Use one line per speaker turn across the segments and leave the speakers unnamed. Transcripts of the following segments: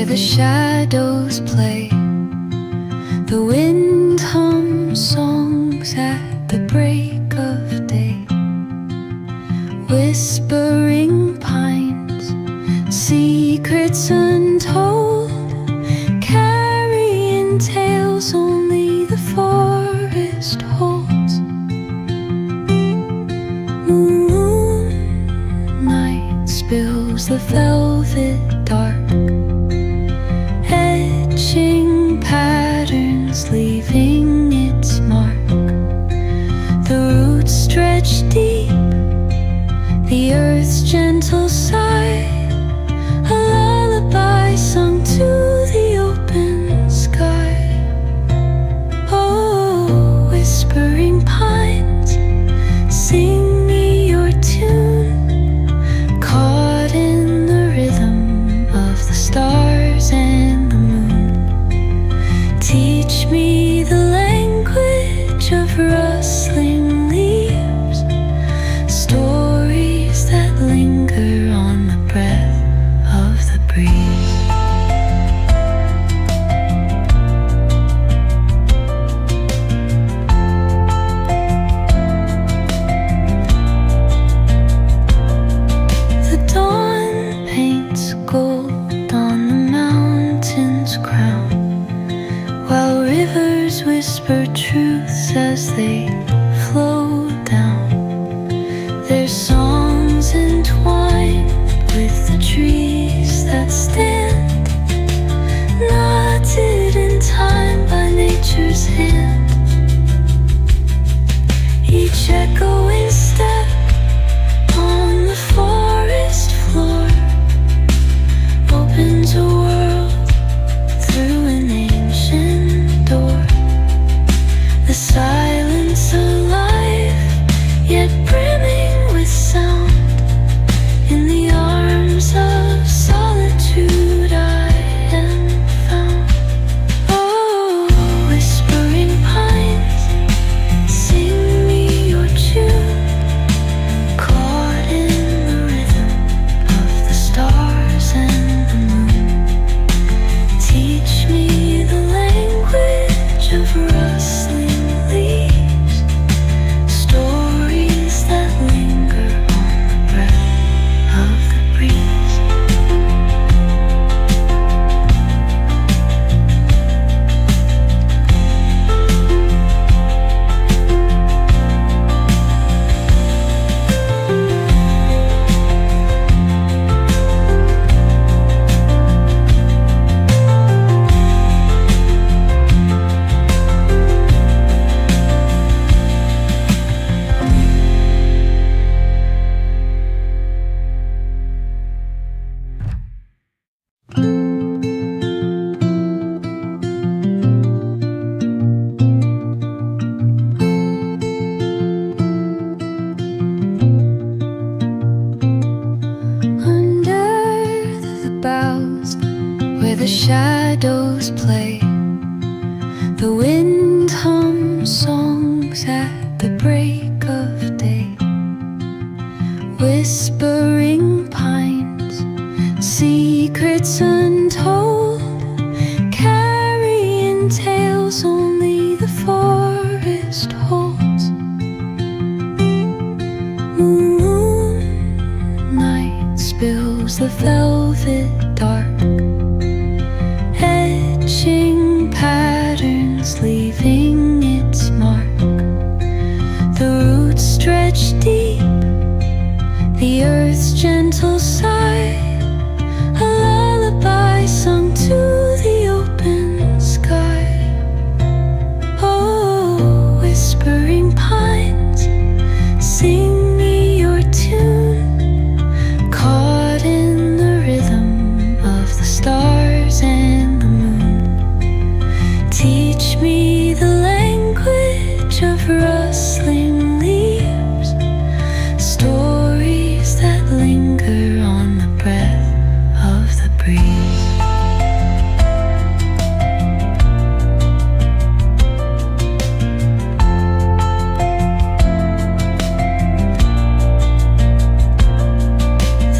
where the shadows play. The wind hums songs at the break of day. Whispering pines, secrets untold, carrying tales only the forest holds. Moonlight spills the velvet dark, etching patterns, leaving its mark. The roots stretch deep, the earth's gentle sigh, a lullaby sung to the open sky. Oh, whispering pines, sing me your tune, caught in the rhythm of the stars and the moon. Teach me the language of rustling leaves, stories that linger on the breath of the breeze. The dawn paints gold on the mountain's crown, while rivers whisper truths as they flow down. Their songs entwined with the trees that stand, knotted in time by nature's hand. Each echoing step on the forest floor opens a world through an ancient door. The silence alive, yet brimming with sound. In the arms of solitude I am found. Oh, whispering pines, sing me your tune, caught in the rhythm of the stars and the moon. Teach me the language of rustling leaves, stories that linger on the breath of the breeze. Under the boughs, where the shadows play, the wind hums songs at the break of day. Whispering pines, secrets untold, carrying tales only the forest holds. Moonlight spills the velvet dark, etching patterns, leaving its mark. The roots stretch deep, the earth's gentle sigh, a lullaby sung to the open sky. Oh, whispering pines, sing me your tune, caught in the rhythm of the stars and the moon. Teach me the language of rustling leaves, stories that linger on the breath of the breeze.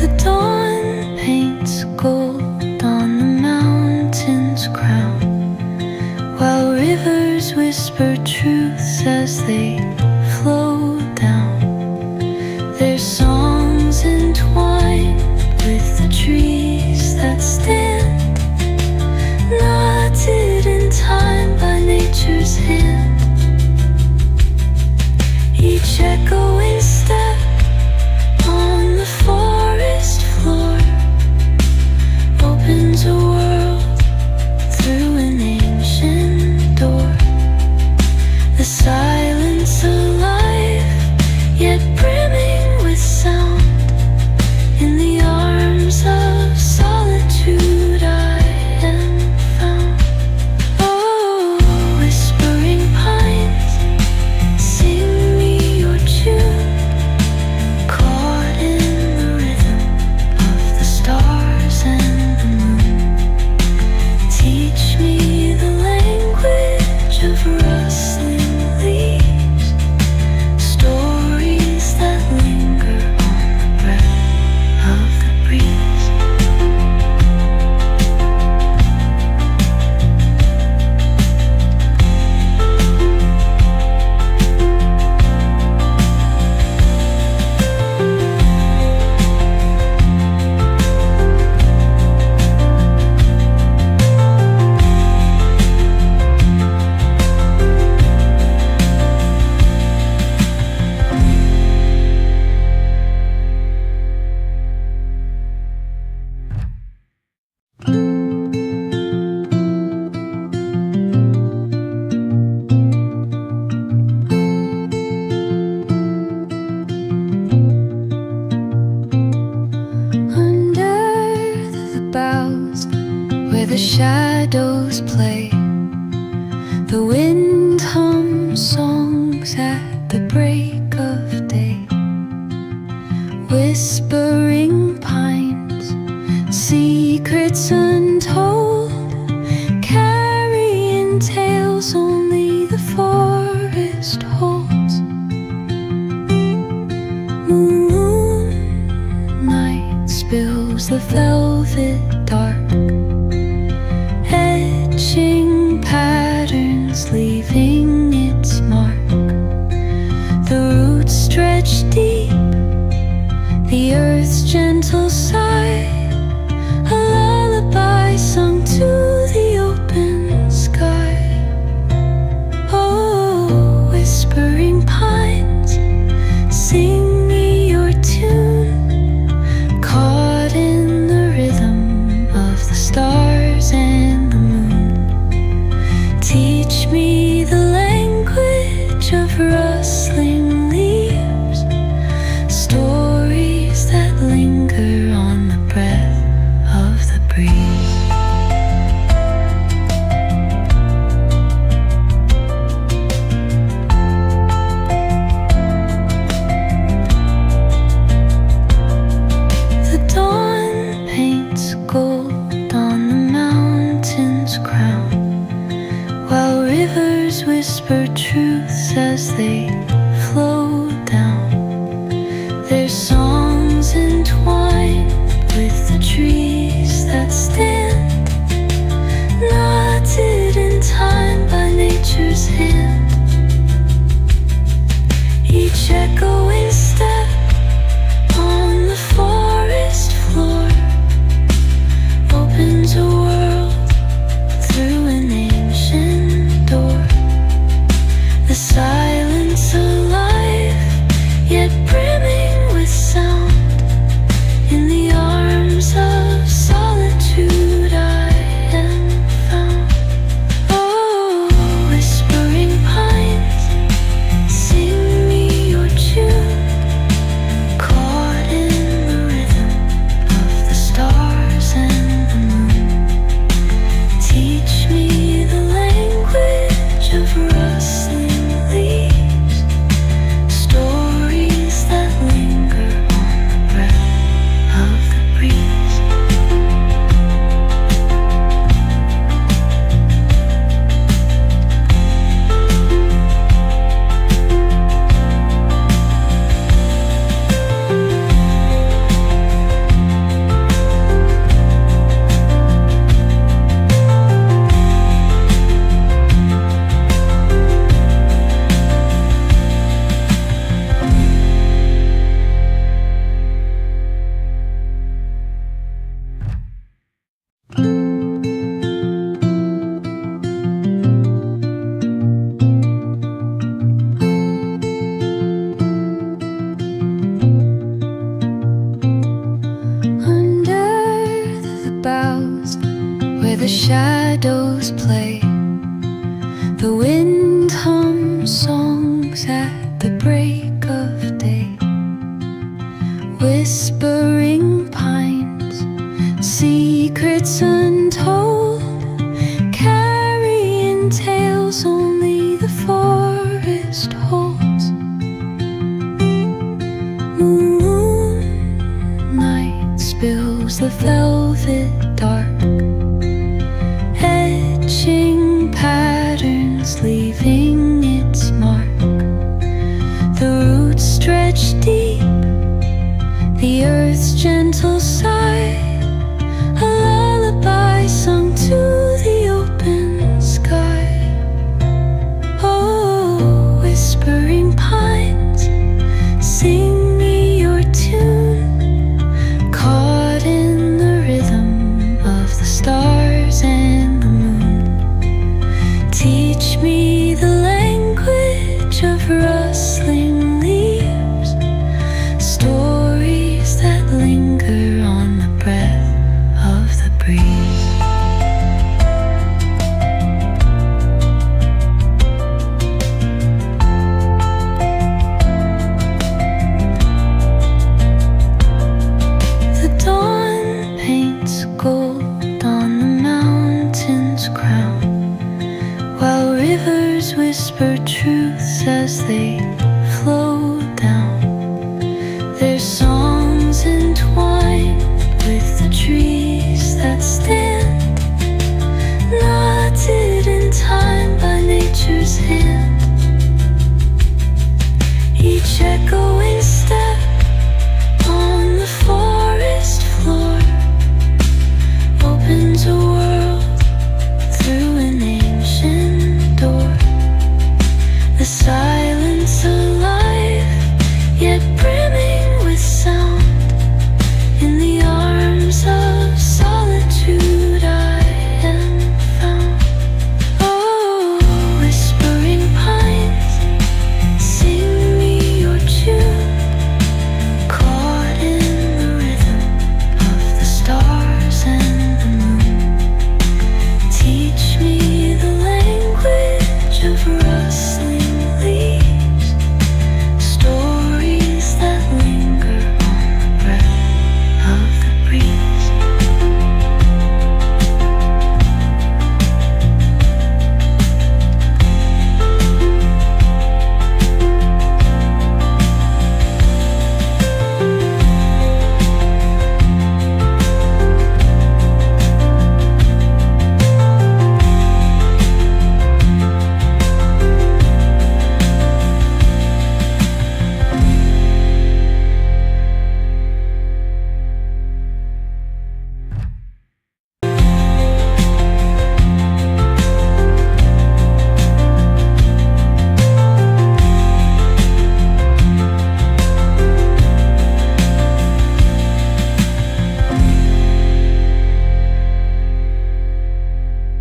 The dawn paints gold on the mountain. whisper truths as they flow down. Their songs entwined with the trees that stand, knotted in time by nature's hand. Each echoing step on the forest floor opens a world through an ancient door. The silence alive, yet brimming with sound. In the arms of solitude I am found. Oh, whispering pines, sing me your tune, caught in the rhythm of the stars and the moon. Teach me the language of rustling leaves, stories that linger on the breath of the breeze. Under the boughs where the shadows play, the wind hums songs at the break of day. Whispering pines, secrets untold, carrying tales only the forest holds. Moonlight spills the velvet dark, etching patterns, leaving its mark. The roots stretch deep, the earth's gentle sigh, a lullaby sung to the open sky. Oh, whispering pines, sing me your tune, caught in the rhythm of the stars and the moon. Teach me the language of rustling leaves, stories that linger on the breath of the breeze. The dawn paints gold on the mountain's crown, while rivers whisper truths as they flow down. Their songs entwined with the trees that stand, knotted in time by nature's hand. Each echoing step on the forest floor opens a world through an ancient door. The silence alive, the shadows play. The wind hums songs at the break of day. Whispering pines, secrets untold, carrying tales only the forest holds. Moonlight spills the velvet dark, etching patterns, leaving its mark. The roots stretch deep, the earth's gentle sigh, a lullaby sung to the open sky. Oh, whispering pines, sing me your tune, caught in the rhythm of the stars and the moon. Teach me the language of rustling leaves, stories that linger on the breath of the breeze. The dawn paints gold on the mountain's crown, while rivers whisper truths as they